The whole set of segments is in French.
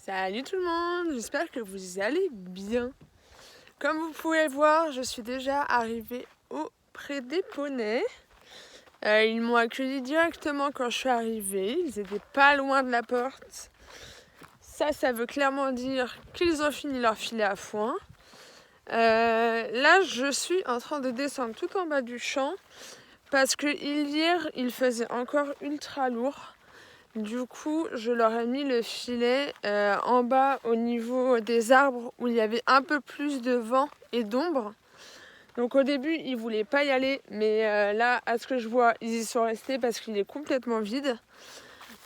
Salut tout le monde, j'espère que vous allez bien. Comme vous pouvez voir, je suis déjà arrivée auprès des poneys. Ils m'ont accueilli directement quand je suis arrivée, ils étaient pas loin de la porte. Ça veut clairement dire qu'ils ont fini leur filet à foin. Là, je suis en train de descendre tout en bas du champ parce que hier, il faisait encore ultra lourd. Du coup, je leur ai mis le filet en bas au niveau des arbres où il y avait un peu plus de vent et d'ombre. Donc au début, ils ne voulaient pas y aller, mais là, à ce que je vois, ils y sont restés parce qu'il est complètement vide.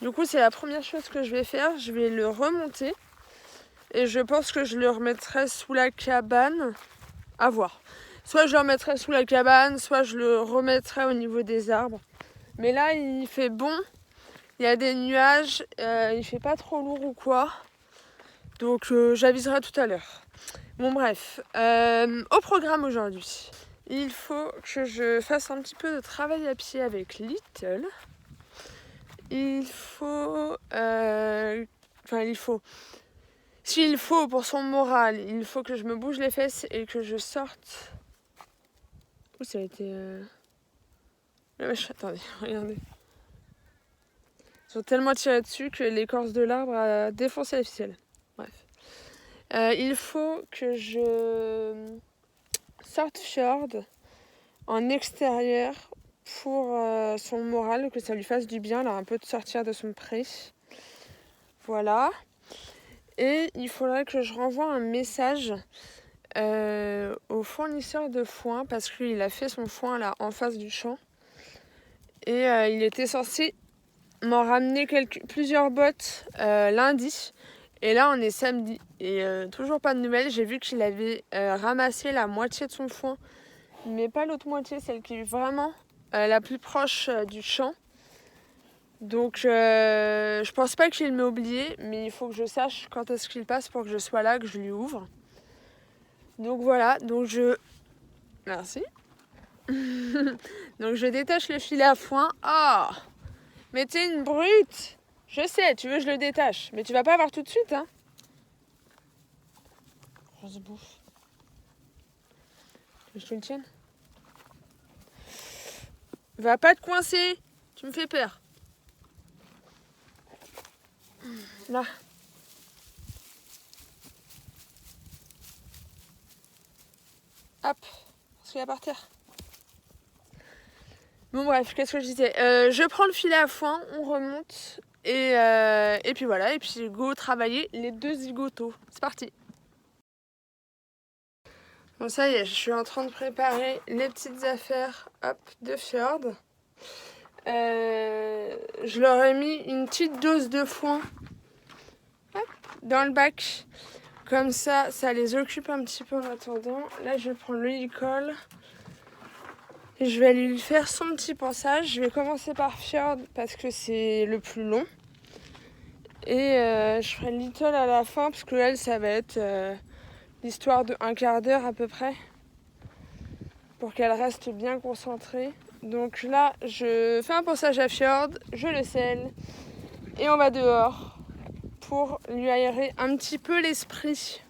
Du coup, c'est la première chose que je vais faire. Je vais le remonter et je pense que je le remettrai sous la cabane. À voir. Soit je le remettrai sous la cabane, soit je le remettrai au niveau des arbres. Mais là, il fait bon. Il y a des nuages, il fait pas trop lourd ou quoi. Donc j'aviserai tout à l'heure. Bon bref, au programme aujourd'hui, il faut que je fasse un petit peu de travail à pied avec Little. S'il faut pour son moral, il faut que je me bouge les fesses et que je sorte. Où ça a été attendez, regardez. Ils ont tellement tiré dessus que l'écorce de l'arbre a défoncé la ficelle. Bref. Il faut que je sorte Fjord en extérieur pour son moral, que ça lui fasse du bien, là, un peu de sortir de son pré. Voilà. Et il faudrait que je renvoie un message au fournisseur de foin parce qu'il a fait son foin là en face du champ. Et il était censé m'en ramener plusieurs bottes lundi et là on est samedi et toujours pas de nouvelles. J'ai vu qu'il avait ramassé la moitié de son foin mais pas l'autre moitié, celle qui est vraiment la plus proche du champ. Donc je pense pas qu'il m'ait oublié, mais il faut que je sache quand est-ce qu'il passe pour que je sois là, que je lui ouvre. Donc voilà, merci. Donc je détache le filet à foin. Ah, mais t'es une brute! Je sais, tu veux que je le détache, mais tu vas pas avoir tout de suite, hein? Grosse bouffe. Tu veux que je te le tienne? Va pas te coincer! Tu me fais peur. Là. Hop, parce qu'il est par terre. Bon bref, qu'est-ce que je disais? Je prends le filet à foin, on remonte et puis voilà, et puis go travailler les deux zigotos. C'est parti. Bon ça y est, je suis en train de préparer les petites affaires de Fjord. Je leur ai mis une petite dose de foin dans le bac. Comme ça les occupe un petit peu en attendant. Là je vais prendre le licol. Et je vais aller lui faire son petit pansage. Je vais commencer par Fjord parce que c'est le plus long. Et je ferai Little à la fin parce que elle, ça va être l'histoire de un quart d'heure à peu près. Pour qu'elle reste bien concentrée. Donc là, je fais un pansage à Fjord, je le scelle. Et on va dehors pour lui aérer un petit peu l'esprit.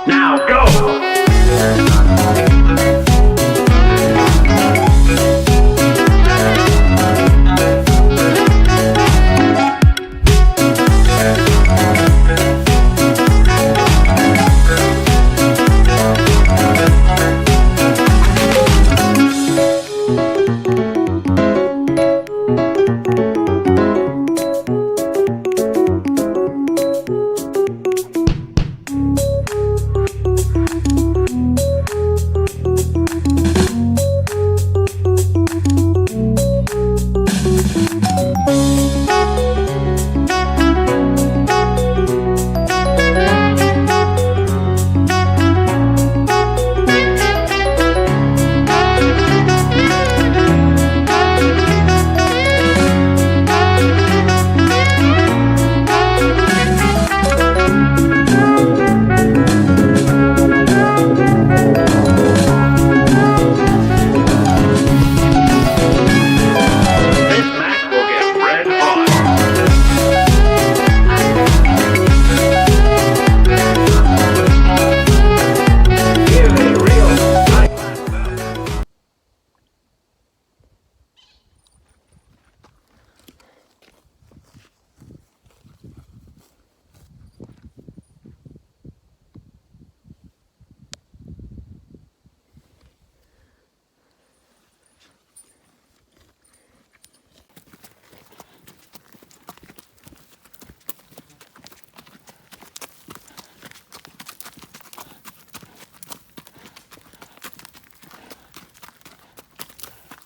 Now go!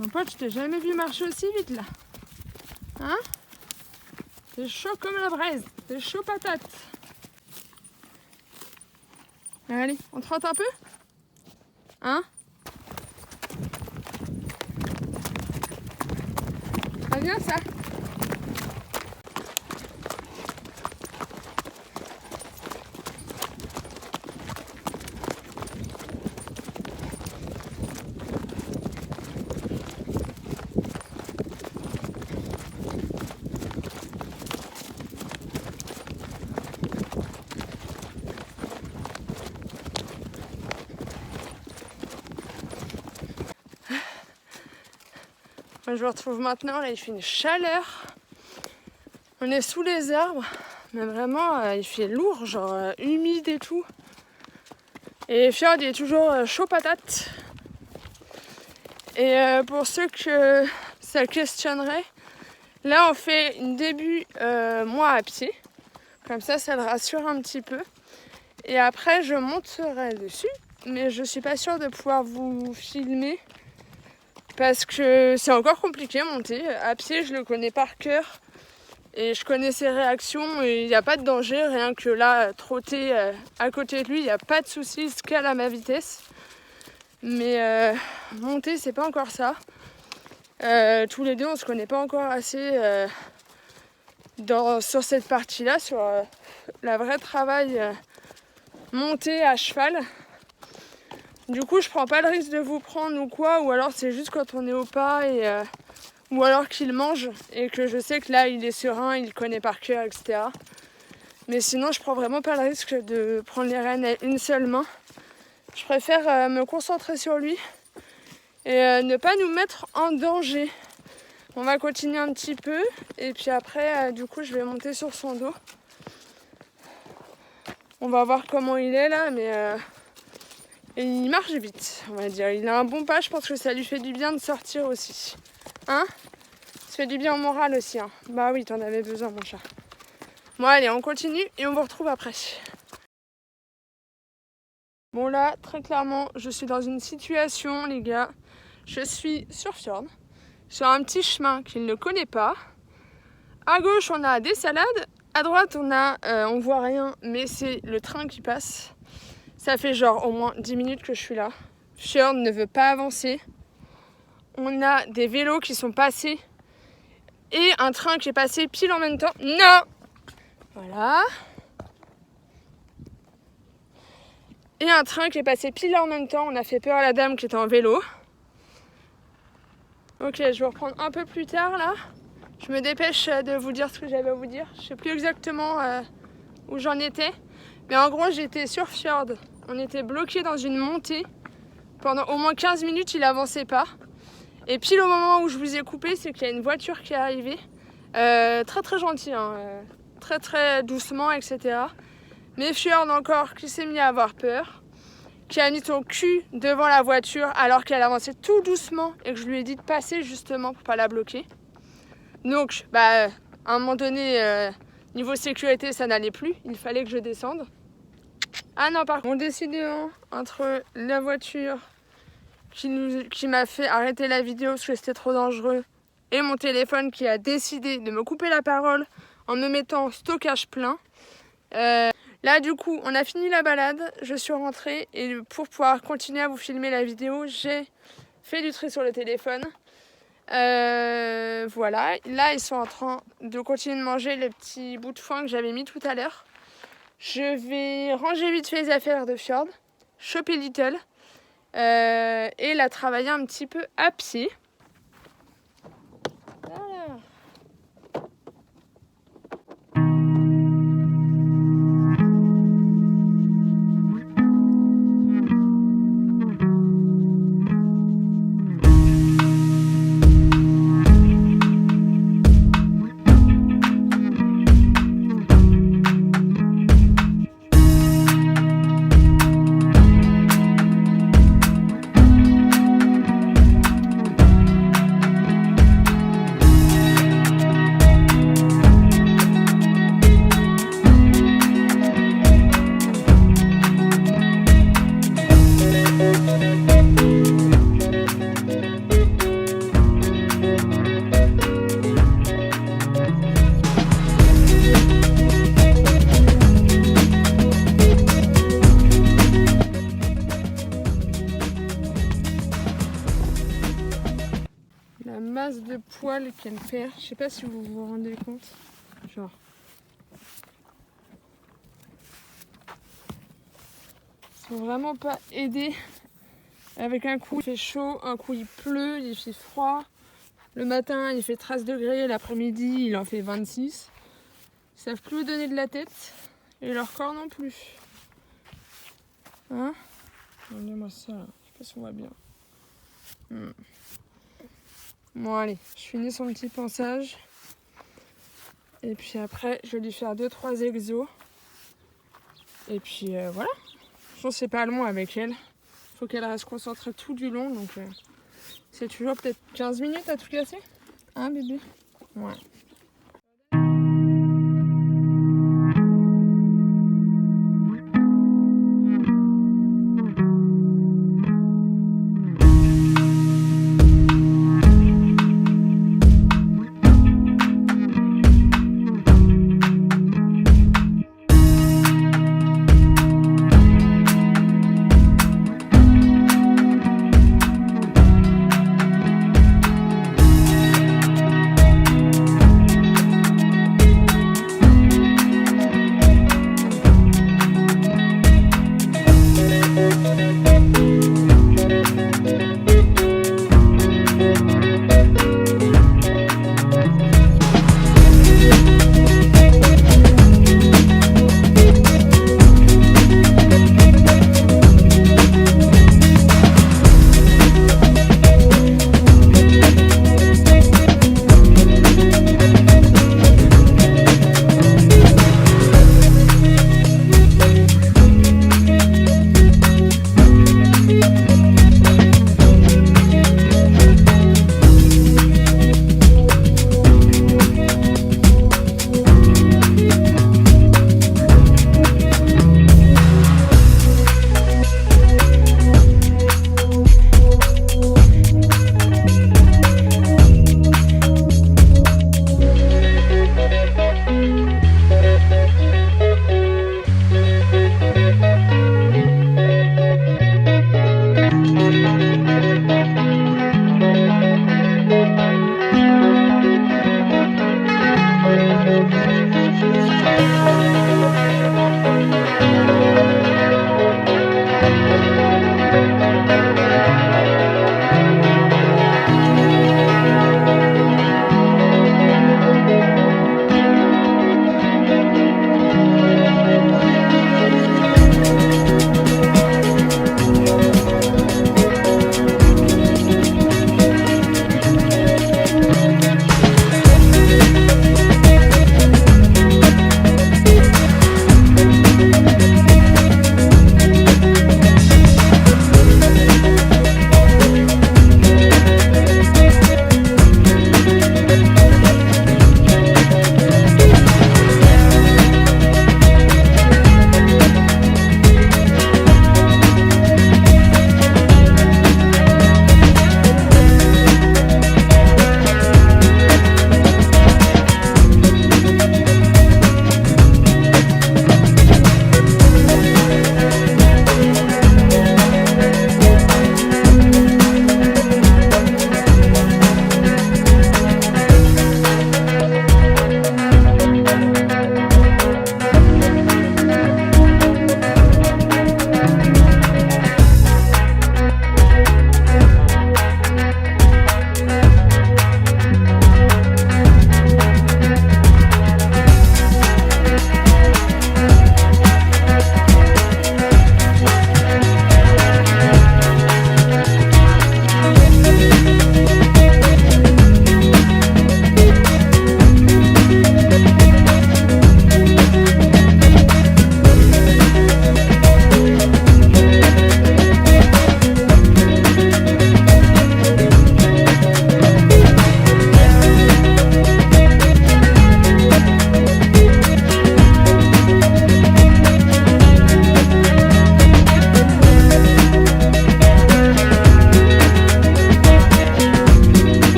Mon pote, je t'ai jamais vu marcher aussi vite là. Hein? T'es chaud comme la braise. T'es chaud patate. Allez, on trotte un peu? Hein? Ça vient ça? Moi, je me retrouve maintenant, là il fait une chaleur. On est sous les arbres, mais vraiment il fait lourd, genre humide et tout. Et Fjord il est toujours chaud patate. Et pour ceux que ça questionnerait, là on fait une début moi à pied. Comme ça le rassure un petit peu. Et après je monterai dessus, mais je suis pas sûre de pouvoir vous filmer. Parce que c'est encore compliqué à monter. À pied, je le connais par cœur. Et je connais ses réactions. Et il n'y a pas de danger. Rien que là, trotter à côté de lui, il n'y a pas de souci. Il se cale à ma vitesse. Mais monter, c'est pas encore ça. Tous les deux, on se connaît pas encore assez sur cette partie-là. Sur la vraie travail monter à cheval. Du coup, je prends pas le risque de vous prendre ou quoi, ou alors c'est juste quand on est au pas, ou alors qu'il mange et que je sais que là il est serein, il connaît par cœur, etc. Mais sinon, je prends vraiment pas le risque de prendre les rênes à une seule main. Je préfère me concentrer sur lui et ne pas nous mettre en danger. On va continuer un petit peu et puis après, du coup, je vais monter sur son dos. On va voir comment il est là, mais et il marche vite, on va dire. Il a un bon pas, je pense que ça lui fait du bien de sortir aussi. Hein? Ça fait du bien au moral aussi. Hein. Bah oui, t'en avais besoin, mon chat. Bon, allez, on continue et on vous retrouve après. Bon, là, très clairement, je suis dans une situation, les gars. Je suis sur Fjord, sur un petit chemin qu'il ne connaît pas. À gauche, on a des salades. À droite, on voit rien, mais c'est le train qui passe. Ça fait genre au moins 10 minutes que je suis là. Fjord ne veut pas avancer. On a des vélos qui sont passés. Et un train qui est passé pile en même temps. Non! Voilà. Et un train qui est passé pile en même temps. On a fait peur à la dame qui était en vélo. Ok, je vais reprendre un peu plus tard là. Je me dépêche de vous dire ce que j'avais à vous dire. Je sais plus exactement où j'en étais. Mais en gros, j'étais sur Fjord. On était bloqué dans une montée. Pendant au moins 15 minutes, il avançait pas. Et pile au moment où je vous ai coupé, c'est qu'il y a une voiture qui est arrivée. Très très gentille, hein, très très doucement, etc. Mais Fjord encore qui s'est mis à avoir peur. Qui a mis son cul devant la voiture alors qu'elle avançait tout doucement et que je lui ai dit de passer justement pour pas la bloquer. Donc, à un moment donné, niveau sécurité, ça n'allait plus. Il fallait que je descende. Ah non, par contre, décidément, entre la voiture qui m'a fait arrêter la vidéo parce que c'était trop dangereux et mon téléphone qui a décidé de me couper la parole en me mettant en stockage plein. Là, du coup, on a fini la balade. Je suis rentrée et pour pouvoir continuer à vous filmer la vidéo, j'ai fait du tri sur le téléphone. Voilà, là ils sont en train de continuer de manger les petits bouts de foin que j'avais mis tout à l'heure. Je vais ranger vite fait les affaires de Fjord, choper Little et la travailler un petit peu à pied. Voilà. masse de poils qu'elle perd. Je sais pas si vous vous rendez compte. Genre. Ils sont vraiment pas aidés. Avec un coup il fait chaud, un coup il pleut, il fait froid. Le matin il fait 13 degrés, l'après-midi il en fait 26. Ils savent plus où donner de la tête. Et leur corps non plus. Hein? Regardez-moi ça là. Je sais pas si on voit bien. Bon allez, je finis son petit pansage. Et puis après, je vais lui faire 2-3 exos. Et puis voilà. Je pense que c'est pas long avec elle. Faut qu'elle reste concentrée tout du long. Donc c'est toujours peut-être 15 minutes à tout casser. Hein bébé? Ouais.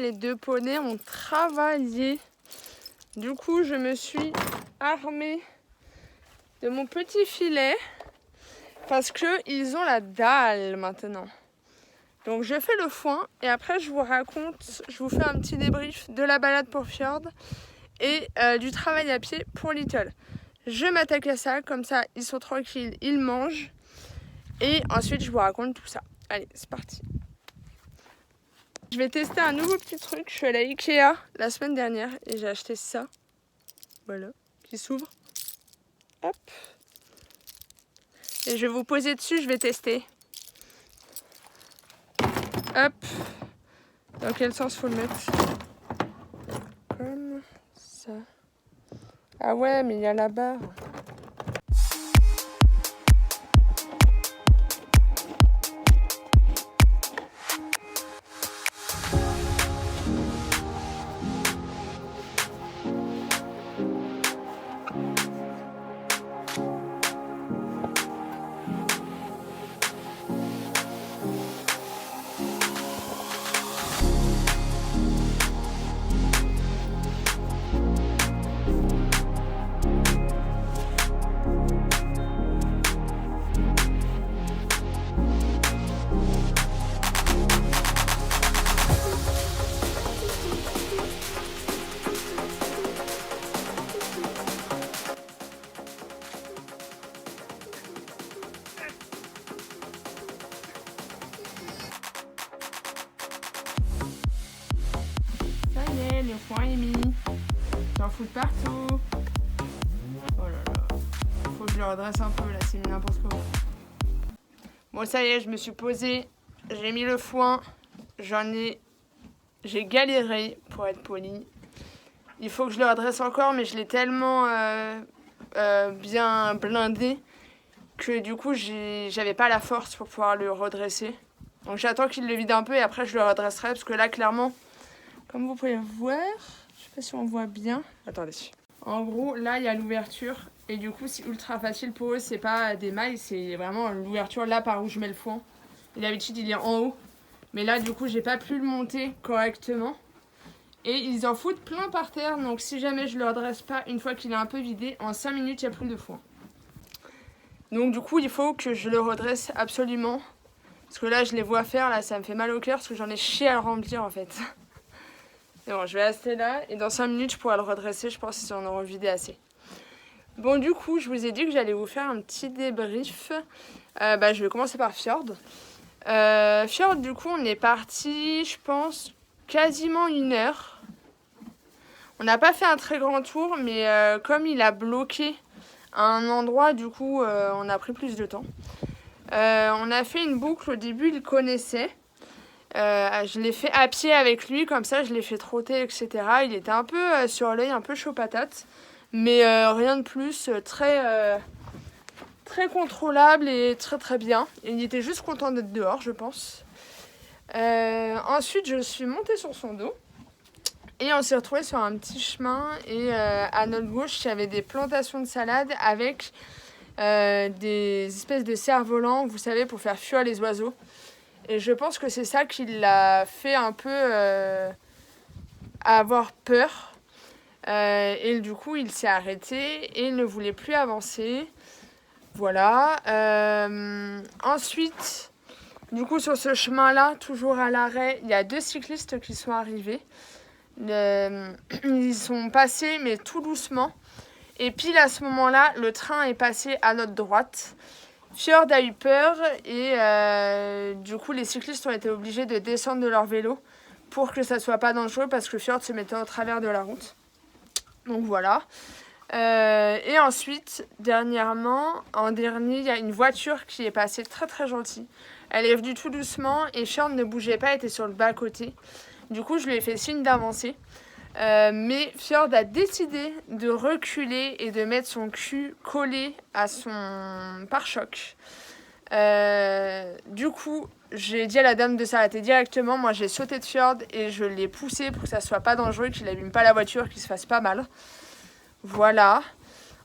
les 2 poneys ont travaillé. Du coup, je me suis armée de mon petit filet parce qu'ils ont la dalle maintenant. Donc je fais le foin et après je vous raconte, je vous fais un petit débrief de la balade pour Fjord et du travail à pied pour Little. Je m'attaque à ça, comme ça ils sont tranquilles, ils mangent et ensuite je vous raconte tout ça. Allez, c'est parti. Je vais tester un nouveau petit truc. Je suis allée à Ikea la semaine dernière et j'ai acheté ça. Voilà, qui s'ouvre. Hop. Et je vais vous poser dessus, je vais tester. Hop. Dans quel sens faut le mettre? Comme ça. Ah ouais, mais il y a la barre. Le foin est mis. J'en fous de partout. Oh là là. Faut que je le redresse un peu là, c'est n'importe quoi. Bon, ça y est, je me suis posée. J'ai mis le foin. J'ai galéré pour être poli. Il faut que je le redresse encore, mais je l'ai tellement bien blindé que du coup, j'avais pas la force pour pouvoir le redresser. Donc j'attends qu'il le vide un peu et après je le redresserai parce que là, clairement, comme vous pouvez voir, je sais pas si on voit bien. Attendez. En gros, là, il y a l'ouverture. Et du coup, c'est ultra facile pour eux. C'est pas des mailles, c'est vraiment l'ouverture là par où je mets le foin. Et d'habitude, il est en haut. Mais là, du coup, j'ai pas pu le monter correctement. Et ils en foutent plein par terre. Donc, si jamais je le redresse pas, une fois qu'il est un peu vidé, en 5 minutes, il n'y a plus de foin. Donc, du coup, il faut que je le redresse absolument. Parce que là, je les vois faire. Là, ça me fait mal au cœur parce que j'en ai chié à le remplir en fait. Et bon, je vais rester là et dans 5 minutes je pourrai le redresser, je pense qu'ils en auront vidé assez. Bon, du coup, je vous ai dit que j'allais vous faire un petit débrief. Je vais commencer par Fjord. Fjord, du coup, on est parti, je pense, quasiment 1 heure. On n'a pas fait un très grand tour, mais comme il a bloqué à un endroit, du coup, on a pris plus de temps. On a fait une boucle, au début, il connaissait. Je l'ai fait à pied avec lui, comme ça je l'ai fait trotter, etc. Il était un peu sur l'œil, un peu chaud patate, mais rien de plus, très contrôlable et très très bien. Il était juste content d'être dehors, je pense. Ensuite, je suis montée sur son dos et on s'est retrouvés sur un petit chemin et à notre gauche, il y avait des plantations de salade avec des espèces de cerfs-volants, vous savez, pour faire fuir les oiseaux. Et je pense que c'est ça qui l'a fait un peu avoir peur. Et du coup, il s'est arrêté et il ne voulait plus avancer. Voilà. Ensuite, du coup, sur ce chemin-là, toujours à l'arrêt, il y a 2 cyclistes qui sont arrivés. Ils sont passés, mais tout doucement. Et pile à ce moment-là, le train est passé à notre droite. Fjord a eu peur et du coup les cyclistes ont été obligés de descendre de leur vélo pour que ça soit pas dangereux parce que Fjord se mettait au travers de la route. Donc voilà. Et ensuite, en dernier, il y a une voiture qui est passée très très gentille. Elle est venue tout doucement et Fjord ne bougeait pas, était sur le bas-côté. Du coup, je lui ai fait signe d'avancer. Mais Fjord a décidé de reculer et de mettre son cul collé à son pare-choc. Du coup, j'ai dit à la dame de s'arrêter directement. Moi, j'ai sauté de Fjord et je l'ai poussé pour que ça soit pas dangereux, qu'il n'abîme pas la voiture, qu'il se fasse pas mal. Voilà.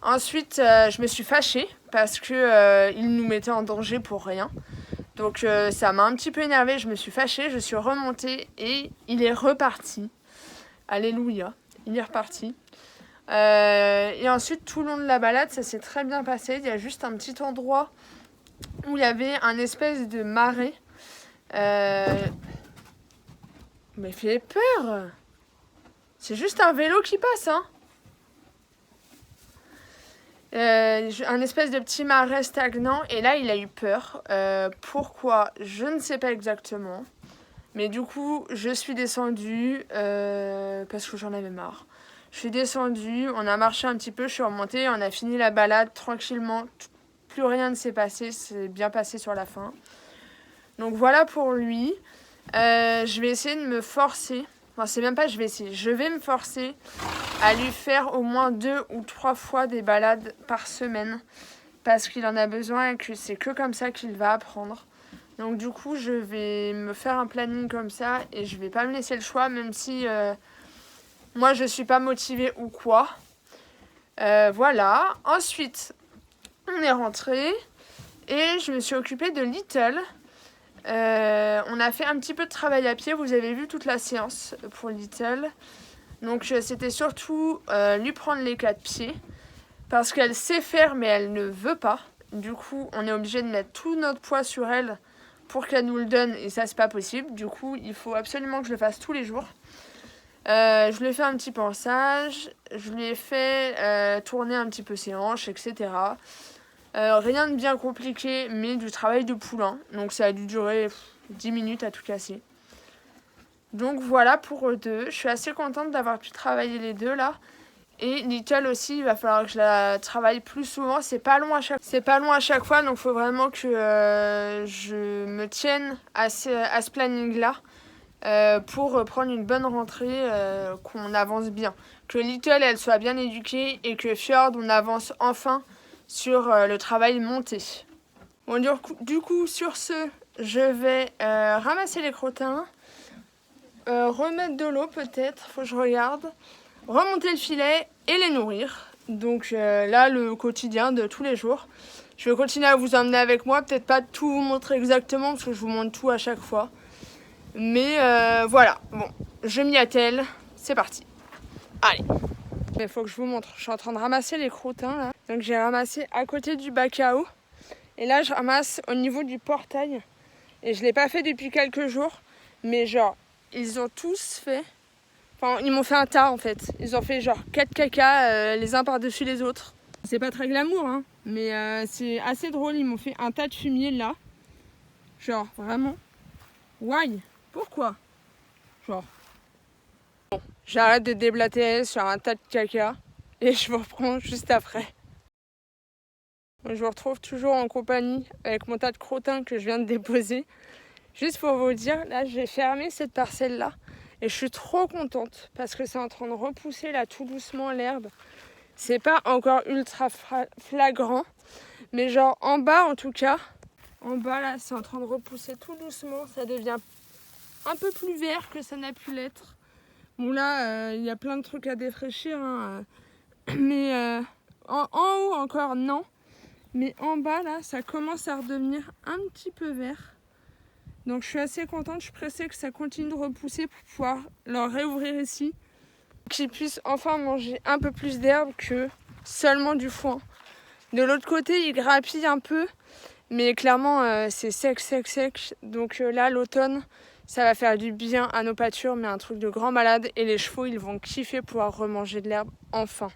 Ensuite, je me suis fâchée parce que il nous mettait en danger pour rien. Donc ça m'a un petit peu énervée, je me suis fâchée, je suis remontée et il est reparti. Alléluia, il est reparti. Et ensuite, tout le long de la balade, ça s'est très bien passé. Il y a juste un petit endroit où il y avait un espèce de marais. Mais fait peur. C'est juste un vélo qui passe, hein. Un espèce de petit marais stagnant. Et là, il a eu peur. Pourquoi? Je ne sais pas exactement. Mais du coup, je suis descendue parce que j'en avais marre. Je suis descendue, on a marché un petit peu, je suis remontée, on a fini la balade tranquillement. Plus rien ne s'est passé, c'est bien passé sur la fin. Donc voilà pour lui. Je vais essayer de me forcer. Enfin, c'est même pas je vais essayer. Je vais me forcer à lui faire au moins 2 ou 3 fois des balades par semaine. Parce qu'il en a besoin et que c'est que comme ça qu'il va apprendre. Donc du coup, je vais me faire un planning comme ça et je vais pas me laisser le choix, même si moi je suis pas motivée ou quoi. Voilà. Ensuite, on est rentré et je me suis occupée de Little. On a fait un petit peu de travail à pied. Vous avez vu toute la séance pour Little. Donc c'était surtout lui prendre les 4 pieds parce qu'elle sait faire mais elle ne veut pas. Du coup, on est obligé de mettre tout notre poids sur elle pour qu'elle nous le donne et ça c'est pas possible. Du coup, il faut absolument que je le fasse tous les jours. Je lui ai fait un petit pansage, je lui ai fait tourner un petit peu ses hanches, etc. Rien de bien compliqué, mais du travail de poulain. Donc ça a dû durer 10 minutes à tout casser. Donc voilà pour eux deux. Je suis assez contente d'avoir pu travailler les deux là. Et Little aussi, il va falloir que je la travaille plus souvent. C'est pas long à chaque fois, donc il faut vraiment que je me tienne à ce planning-là pour prendre une bonne rentrée, qu'on avance bien. Que Little, elle soit bien éduquée et que Fjord, on avance enfin sur le travail monté. Bon, du coup, sur ce, je vais ramasser les crottins, remettre de l'eau peut-être, faut que je regarde. Remonter le filet et les nourrir. Donc là, le quotidien de tous les jours. Je vais continuer à vous emmener avec moi. Peut-être pas tout vous montrer exactement parce que je vous montre tout à chaque fois. Mais voilà. Bon, je m'y attelle. C'est parti. Allez. Il faut que je vous montre. Je suis en train de ramasser les crottins là. Donc j'ai ramassé à côté du bac à eau. Et là, je ramasse au niveau du portail. Et je ne l'ai pas fait depuis quelques jours. Mais genre, ils ont tous fait... Enfin, ils m'ont fait un tas en fait. Ils ont fait genre 4 caca les uns par-dessus les autres. C'est pas très glamour, hein, mais c'est assez drôle. Ils m'ont fait un tas de fumier là. Genre, vraiment. Why? Pourquoi? Genre. Bon, j'arrête de déblatérer sur un tas de caca et je vous reprends juste après. Je vous retrouve toujours en compagnie avec mon tas de crottins que je viens de déposer. Juste pour vous dire, là, j'ai fermé cette parcelle-là. Et je suis trop contente parce que c'est en train de repousser là tout doucement l'herbe. C'est pas encore ultra flagrant, mais genre en bas en tout cas, en bas là c'est en train de repousser tout doucement. Ça devient un peu plus vert que ça n'a pu l'être. Bon là il y a plein de trucs à défraîchir, hein, mais en haut encore non. Mais en bas là ça commence à redevenir un petit peu vert. Donc je suis assez contente, je suis pressée que ça continue de repousser pour pouvoir leur réouvrir ici. Qu'ils puissent enfin manger un peu plus d'herbe que seulement du foin. De l'autre côté, ils grappillent un peu, mais clairement c'est sec. Donc là, l'automne, ça va faire du bien à nos pâtures, mais un truc de grand malade. Et les chevaux, ils vont kiffer pouvoir remanger de l'herbe enfin.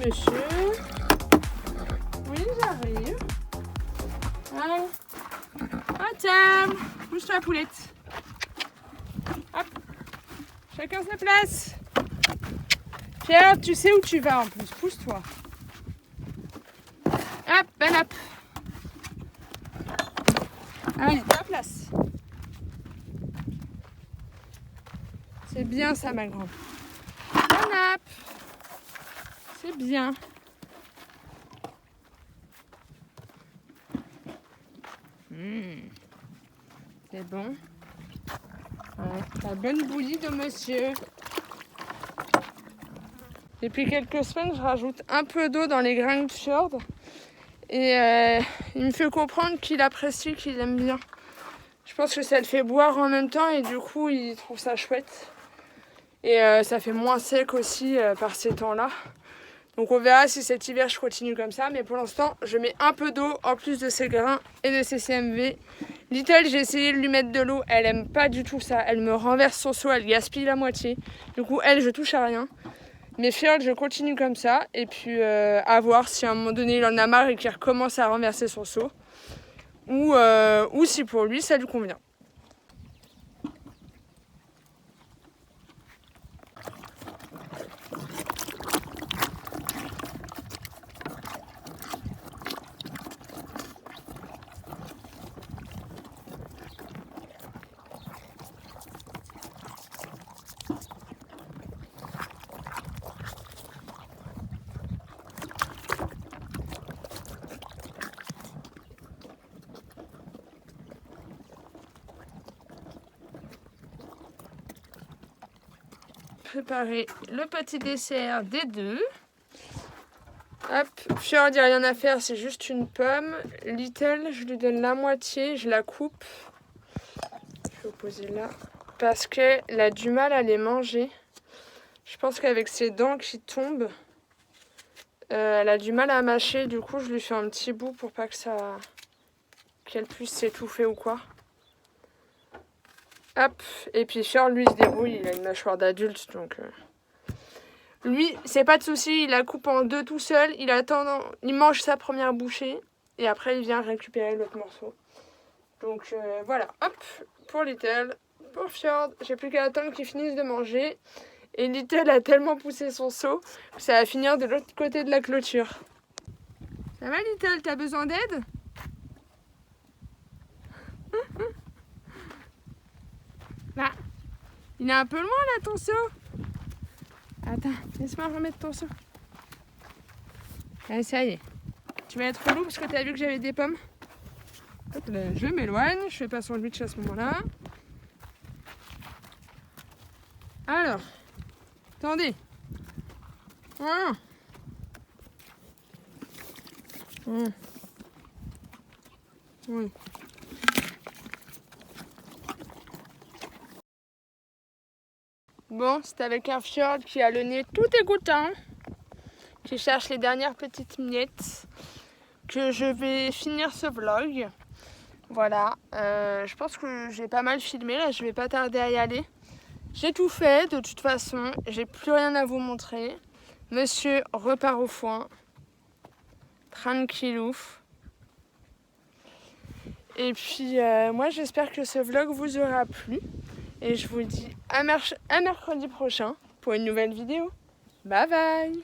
monsieur. Oui, j'arrive. Allez. Ah, tiens. Bouge-toi, poulette. Hop. Chacun sa place. Pierre, tu sais où tu vas en plus. Pousse-toi. Hop, ben hop. Allez, ta place. C'est bien ça, ma grande. Ben hop. C'est bien. C'est bon. Ouais, la bonne bouillie de monsieur. Depuis quelques semaines, je rajoute un peu d'eau dans les grains de fjord. Et il me fait comprendre qu'il apprécie, qu'il aime bien. Je pense que ça le fait boire en même temps et du coup, il trouve ça chouette. Et ça fait moins sec aussi par ces temps-là. Donc on verra si cet hiver je continue comme ça. Mais pour l'instant, je mets un peu d'eau en plus de ces grains et de ces CMV. Little, j'ai essayé de lui mettre de l'eau. Elle aime pas du tout ça. Elle me renverse son seau, elle gaspille la moitié. Du coup, elle, je touche à rien. Mais Fjord, je continue comme ça. Et puis à voir si à un moment donné il en a marre et qu'il recommence à renverser son seau. Ou si pour lui ça lui convient. Préparer le petit dessert des deux. Hop, Fjord, il n'y a rien à faire, c'est juste une pomme. Little, je lui donne la moitié, je la coupe. Je vais poser là. Parce qu'elle a du mal à les manger. Je pense qu'avec ses dents qui tombent, elle a du mal à mâcher. Du coup, je lui fais un petit bout pour pas que qu'elle puisse s'étouffer ou quoi. Hop, et puis Fjord, lui, se débrouille, il a une mâchoire d'adulte, donc... Lui, c'est pas de souci, il la coupe en deux tout seul, il mange sa première bouchée, et après il vient récupérer l'autre morceau. Donc voilà, hop, pour Little, pour Fjord, j'ai plus qu'à attendre qu'il finisse de manger. Et Little a tellement poussé son seau que ça va finir de l'autre côté de la clôture. Ça va Little, t'as besoin d'aide ? Là, il est un peu loin là ton seau. Attends, laisse-moi remettre ton seau. Allez, ça y est. Tu vas être relou parce que t'as vu que j'avais des pommes. Hop là, je m'éloigne, je fais pas sandwich à ce moment-là. Alors, attendez. Voilà. Oui. Bon, c'est avec un Fjord qui a le nez tout égouttant, qui cherche les dernières petites miettes, que je vais finir ce vlog. Voilà, je pense que j'ai pas mal filmé, là je vais pas tarder à y aller. J'ai tout fait, de toute façon, j'ai plus rien à vous montrer. Monsieur repart au foin, tranquillou. Et puis moi j'espère que ce vlog vous aura plu. Et je vous dis à mercredi prochain pour une nouvelle vidéo. Bye bye.